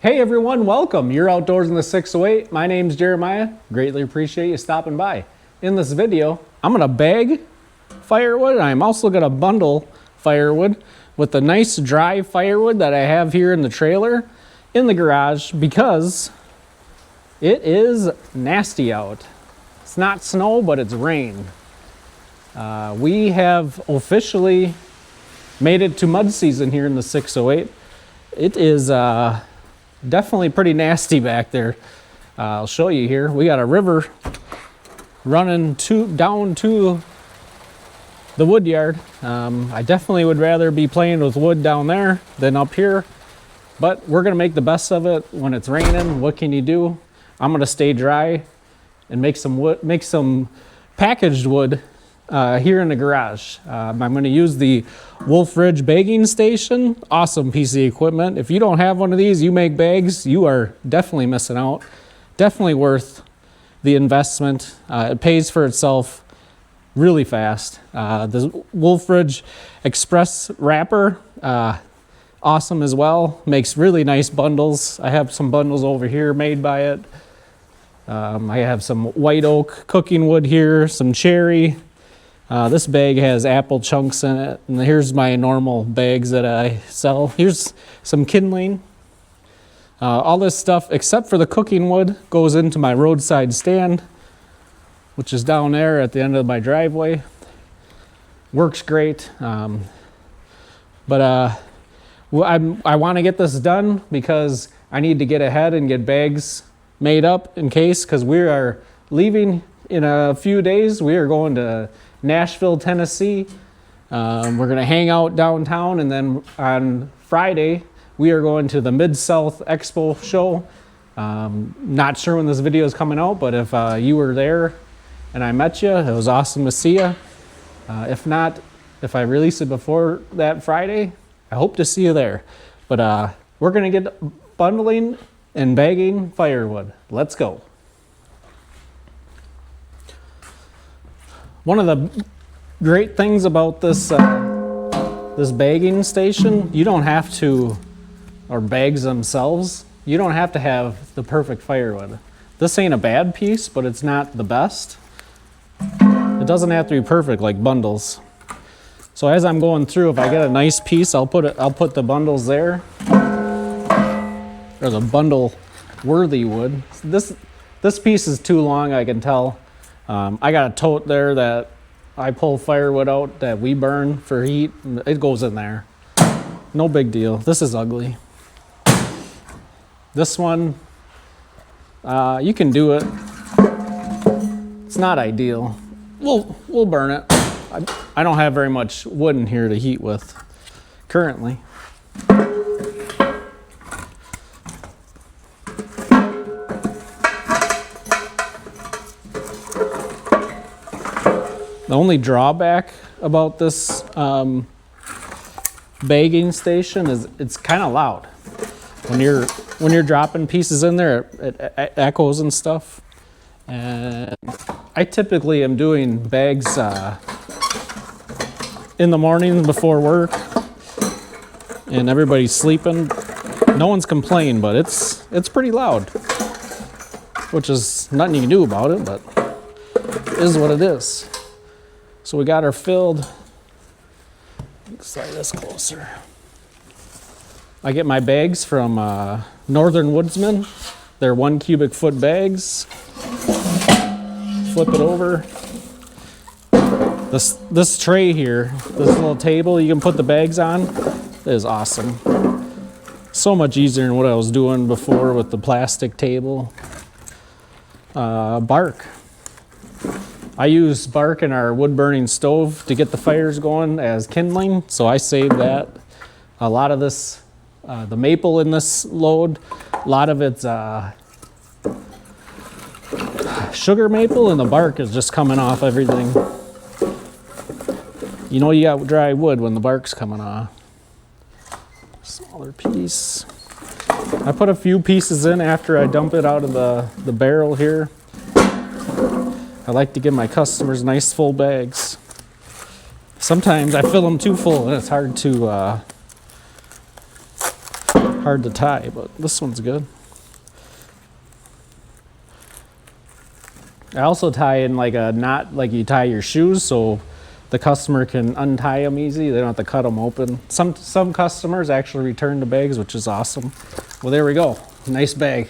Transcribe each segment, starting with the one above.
Hey everyone, welcome. You're outdoors in the 608. My name's Jeremiah. Greatly appreciate you stopping by. In this video, I'm gonna bag firewood. I'm also gonna bundle firewood with the nice dry firewood that I have here in the trailer in the garage because it is nasty out. It's not snow, but it's rain. We have officially made it to mud season here in the 608. It is definitely pretty nasty back there. I'll show you here. We got a river running down to the wood yard. I definitely would rather be playing with wood down there than up here, but we're gonna make the best of it when it's raining. What can you do? I'm gonna stay dry and make some packaged wood here in the garage. I'm gonna use the Wolf Ridge bagging station. Awesome piece of equipment. If you don't have one of these, you make bags, you are definitely missing out. Definitely worth the investment. It pays for itself really fast. The Wolf Ridge Express wrapper, awesome as well. Makes really nice bundles. I have some bundles over here made by it. I have some white oak cooking wood here, some cherry. This bag has apple chunks in it, and here's my normal bags that I sell. Here's some kindling. All this stuff, except for the cooking wood, goes into my roadside stand, which is down there at the end of my driveway. Works great. I want to get this done because I need to get ahead and get bags made up in case, because we are leaving in a few days. We are going to Nashville, Tennessee. We're going to hang out downtown, and then on Friday we are going to the Mid-South Expo show. Not sure when this video is coming out, but if you were there and I met you, it was awesome to see you. If not, if I release it before that Friday, I hope to see you there. But we're going to get bundling and bagging firewood. Let's go. One of the great things about this this bagging station, you don't have to, or bags themselves, you don't have to have the perfect firewood. This ain't a bad piece, but it's not the best. It doesn't have to be perfect like bundles. So as I'm going through, if I get a nice piece, I'll put the bundles there, or the bundle worthy wood. This piece is too long, I can tell. I got a tote there that I pull firewood out that we burn for heat. It goes in there. No big deal. This is ugly. This one, you can do it. It's not ideal. We'll burn it. I don't have very much wood in here to heat with currently. The only drawback about this bagging station is it's kind of loud. When you're dropping pieces in there, it echoes and stuff. And I typically am doing bags in the morning before work, and everybody's sleeping. No one's complaining, but it's pretty loud, which is nothing you can do about it, but it is what it is. So we got her filled. Slide this closer. I get my bags from Northern Woodsman. They're 1 cubic foot bags. Flip it over. This tray here, this little table you can put the bags on, is awesome. So much easier than what I was doing before with the plastic table. Bark. I use bark in our wood burning stove to get the fires going as kindling, so I save that. A lot of this, the maple in this load, a lot of it's sugar maple, and the bark is just coming off everything. You know you got dry wood when the bark's coming off. Smaller piece. I put a few pieces in after I dump it out of the barrel here. I like to give my customers nice full bags. Sometimes I fill them too full and it's hard to hard to tie, but this one's good. I also tie in like a knot like you tie your shoes, so the customer can untie them easy. They don't have to cut them open. Some customers actually return the bags, which is awesome. Well, there we go. Nice bag.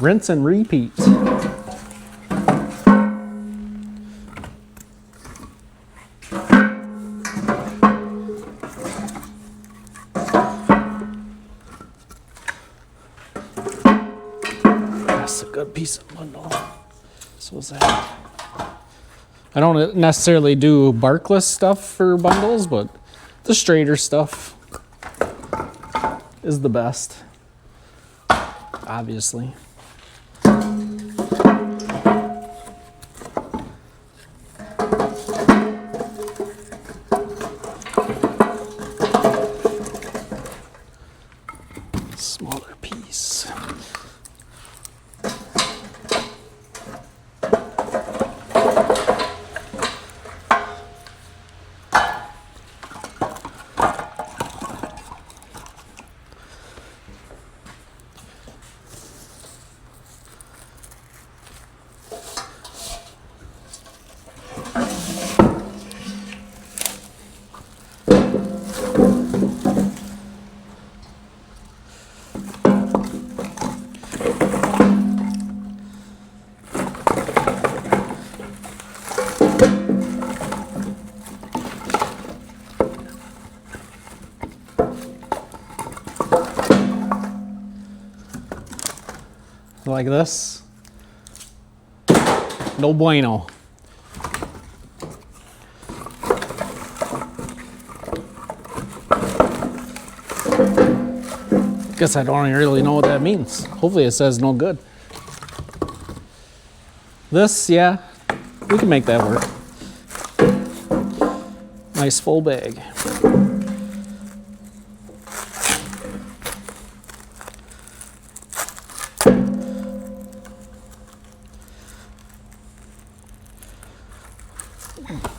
Rinse and repeat. That's a good piece of bundle. So what's that? I don't necessarily do barkless stuff for bundles, but the straighter stuff is the best, obviously. Smaller piece. Like this. No bueno. Guess I don't really know what that means. Hopefully it says no good. This, yeah, we can make that work. Nice full bag.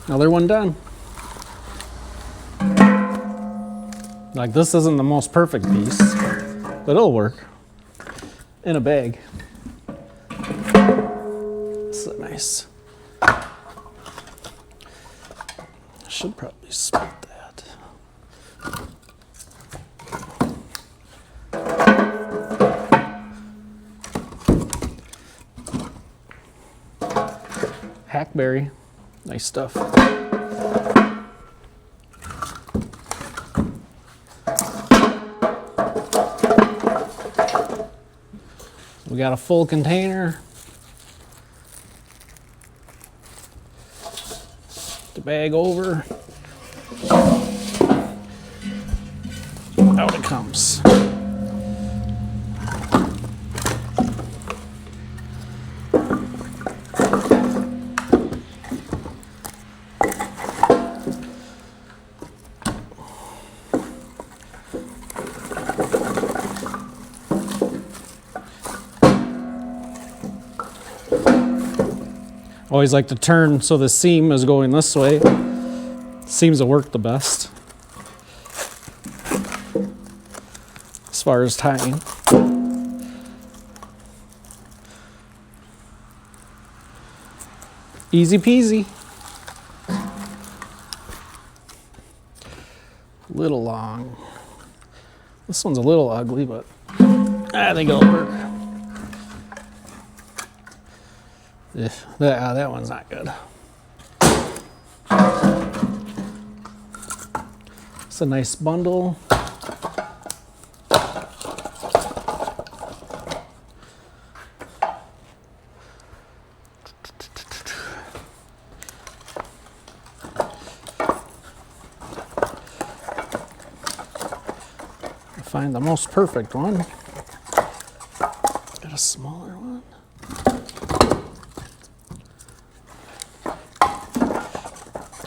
Another one done. Like, this isn't the most perfect piece, but it'll work in a bag. This is nice. Should probably split that. Hackberry. Nice stuff. We got a full container. The bag over. Out it comes. Always like to turn so the seam is going this way. Seems to work the best as far as tying. Easy peasy. Little long. This one's a little ugly, but I think it'll work. That one's not good. It's a nice bundle. Find the most perfect one. Got a smaller one.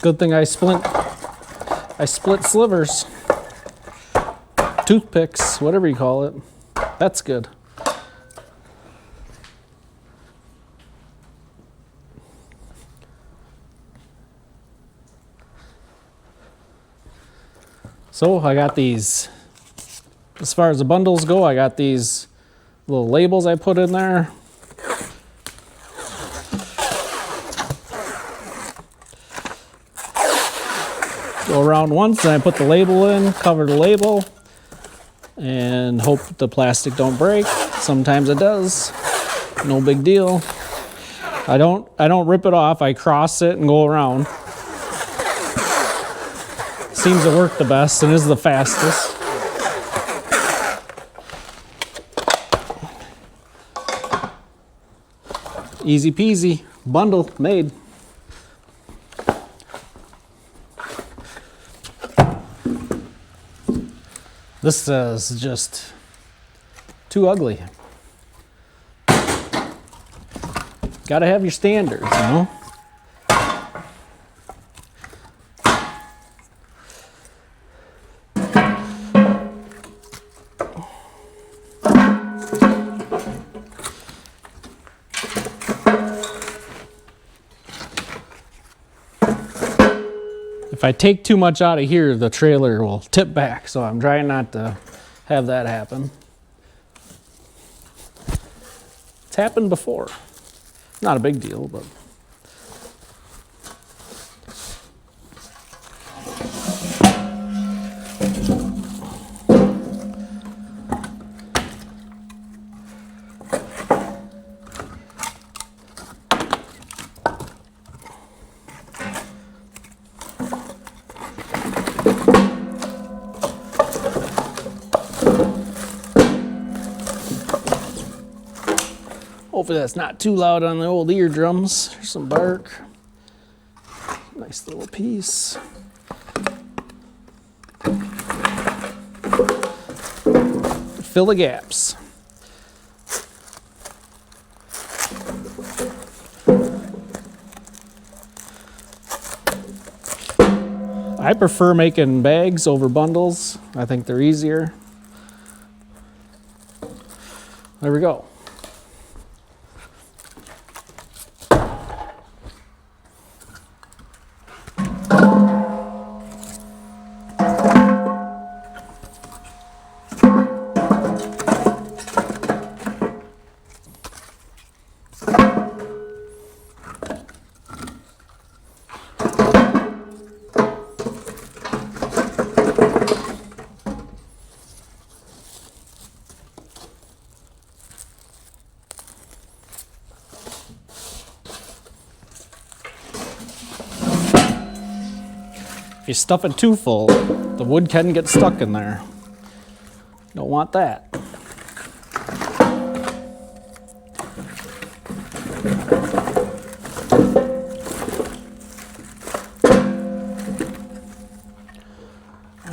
Good thing I split slivers, toothpicks, whatever you call it. That's good. So I got these, as far as the bundles go, I got these little labels I put in there. Go around once, and I put the label in, cover the label, and hope the plastic don't break. Sometimes it does. No big deal. I don't rip it off. I cross it and go around. Seems to work the best and is the fastest. Easy peasy. Bundle made. This is just too ugly. Gotta have your standards, you know? If I take too much out of here, the trailer will tip back, so I'm trying not to have that happen. It's happened before. Not a big deal, but... Hopefully that's not too loud on the old eardrums. There's some bark. Nice little piece. Fill the gaps. I prefer making bags over bundles. I think they're easier. There we go. If you stuff it too full, the wood can get stuck in there. Don't want that.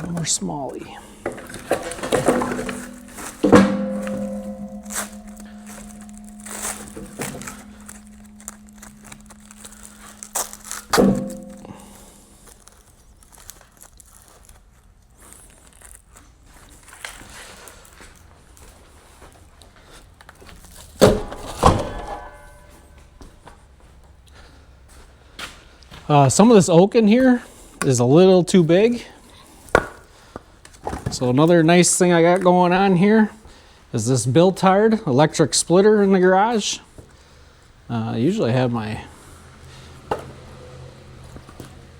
One more smally. Some of this oak in here is a little too big. So another nice thing I got going on here is this Biltard electric splitter in the garage. Usually I have my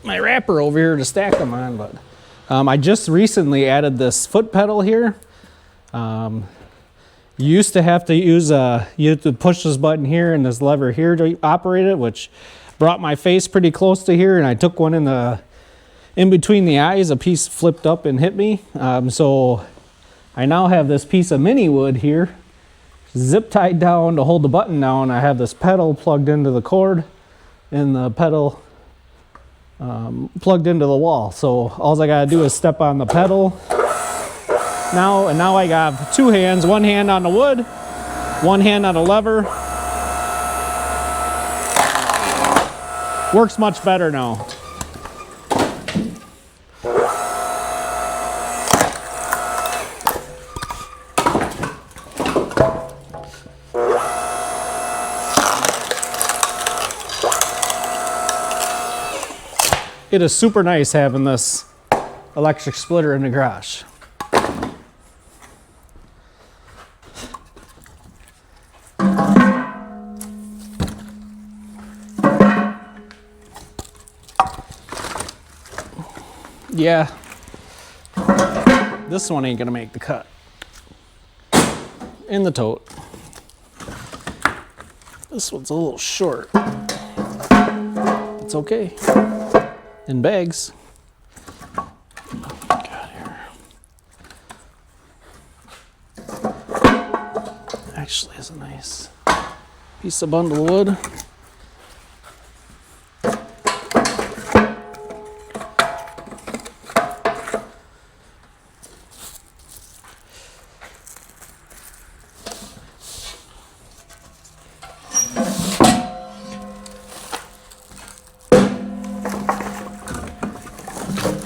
wrapper over here to stack them on, but I just recently added this foot pedal here. You used to have to use you have to push this button here and this lever here to operate it, which brought my face pretty close to here, and I took one in between the eyes. A piece flipped up and hit me. So I now have this piece of mini wood here, zip tied down to hold the button down. I have this pedal plugged into the cord, and the pedal plugged into the wall. So all I gotta do is step on the pedal now, and now I got two hands, one hand on the wood, one hand on the lever. Works much better now. It is super nice having this electric splitter in the garage. Yeah, this one ain't gonna make the cut in the tote. This one's a little short. It's okay. In bags. Actually is a nice piece of bundle of wood.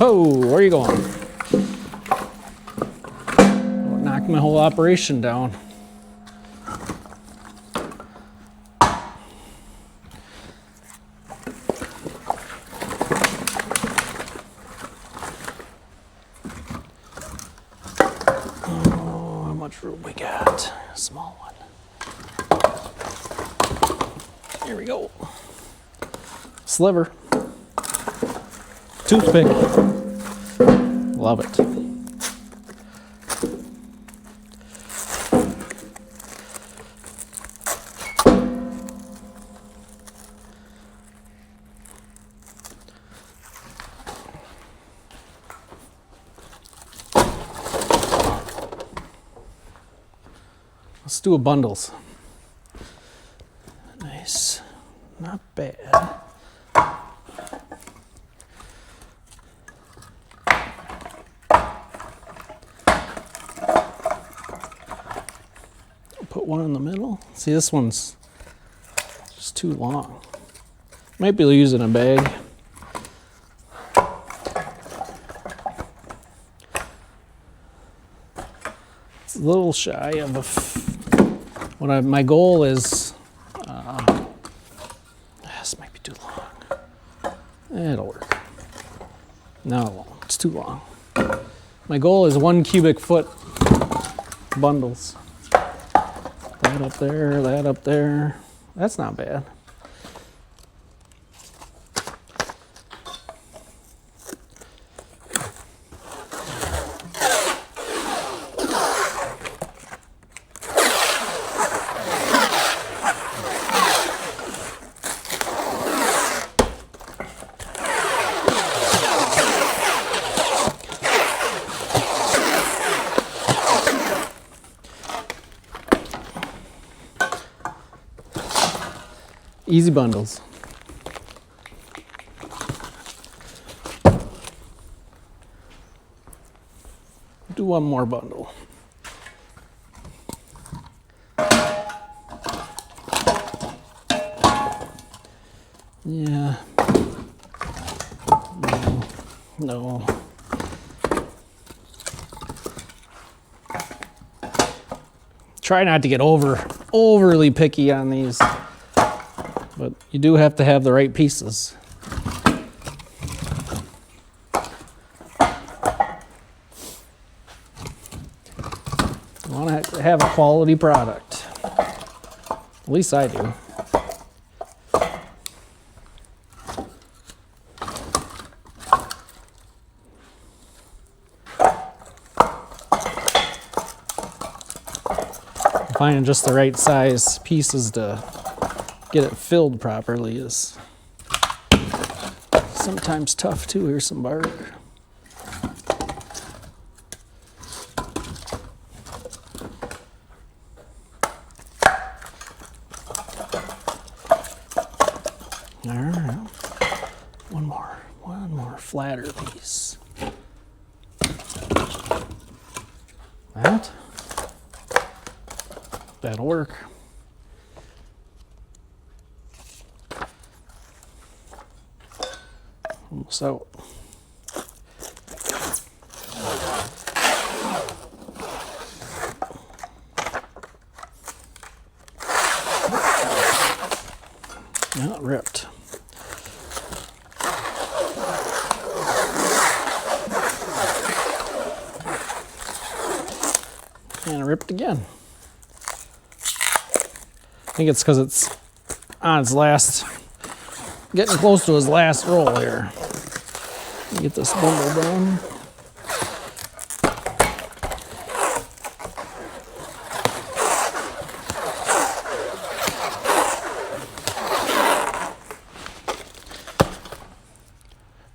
Oh, where are you going? Oh, knocked my whole operation down. Oh, how much room we got? A small one. Here we go. Sliver. Toothpick. Love it. Let's do a bundles. Nice. Not bad. Put one in the middle. See, this one's just too long. Might be able to use it in a bag. It's a little shy of a. My goal is. This might be too long. It'll work. No, it won't. It's too long. My goal is 1 cubic foot bundles. That up there, that up there. That's not bad. Easy bundles. Do one more bundle. Yeah. No. Try not to get overly picky on these. But you do have to have the right pieces. You want to have a quality product. At least I do. Finding just the right size pieces to get it filled properly is sometimes tough too. Here's some bark. All right, one more flatter piece. That'll work. Almost out. Not ripped. it ripped again. I think it's because it's on its last, getting close to his last roll here. Get this bundle down.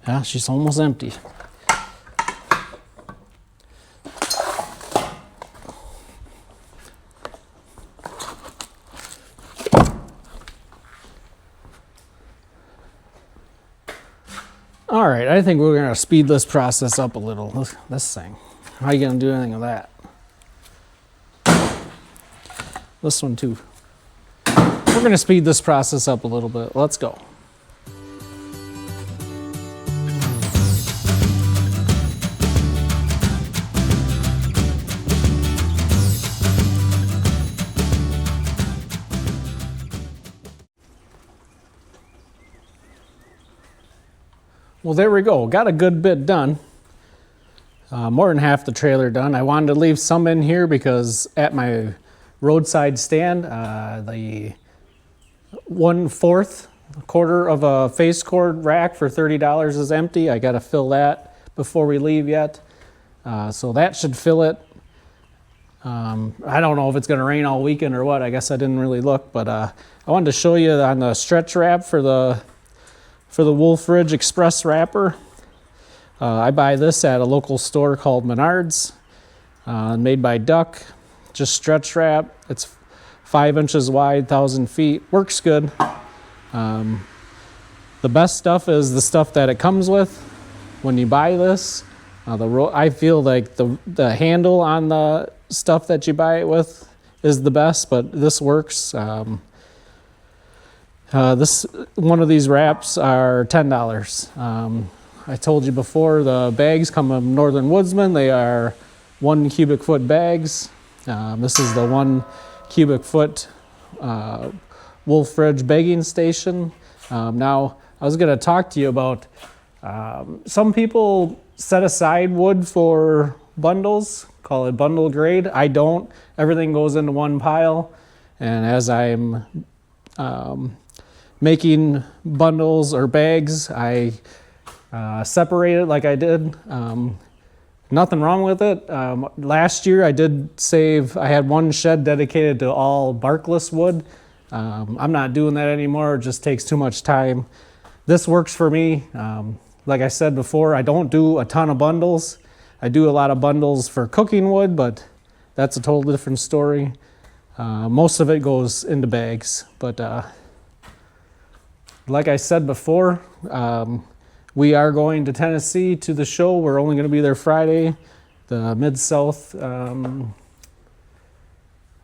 Yeah, she's almost empty. All right, I think we're gonna speed this process up a little. This thing, how are you gonna do anything with that? This one too. We're gonna speed this process up a little bit. Let's go. Well, there we go. Got a good bit done. More than half the trailer done. I wanted to leave some in here because at my roadside stand, the 1/4 quarter of a face cord rack for $30 is empty. I got to fill that before we leave yet. So that should fill it. I don't know if it's going to rain all weekend or what. I guess I didn't really look, but I wanted to show you on the stretch wrap for the Wolf Ridge Express wrapper. I buy this at a local store called Menards, made by Duck. Just stretch wrap. It's 5 inches wide, 1,000 feet. Works good. The best stuff is the stuff that it comes with when you buy this. I feel like the handle on the stuff that you buy it with is the best, but this works. This one of these wraps are $10. I told you before the bags come from Northern Woodsman. They are 1 cubic foot bags. This is the 1 cubic foot Wolf Ridge bagging station. Now I was going to talk to you about some people set aside wood for bundles, call it bundle grade. I don't. Everything goes into one pile, and as I'm making bundles or bags, I separate it like I did. Nothing wrong with it. Last year I did save, I had 1 shed dedicated to all barkless wood. I'm not doing that anymore. It just takes too much time. This works for me. Like I said before, I don't do a ton of bundles. I do a lot of bundles for cooking wood, but that's a totally different story. Most of it goes into bags, but like I said before, we are going to Tennessee to the show. We're only going to be there Friday, the Mid-South,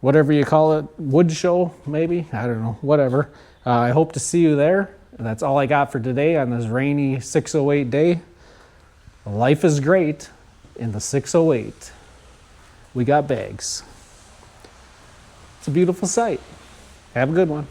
whatever you call it, wood show, maybe? I don't know, whatever. I hope to see you there. That's all I got for today on this rainy 608 day. Life is great in the 608. We got bags. It's a beautiful sight. Have a good one.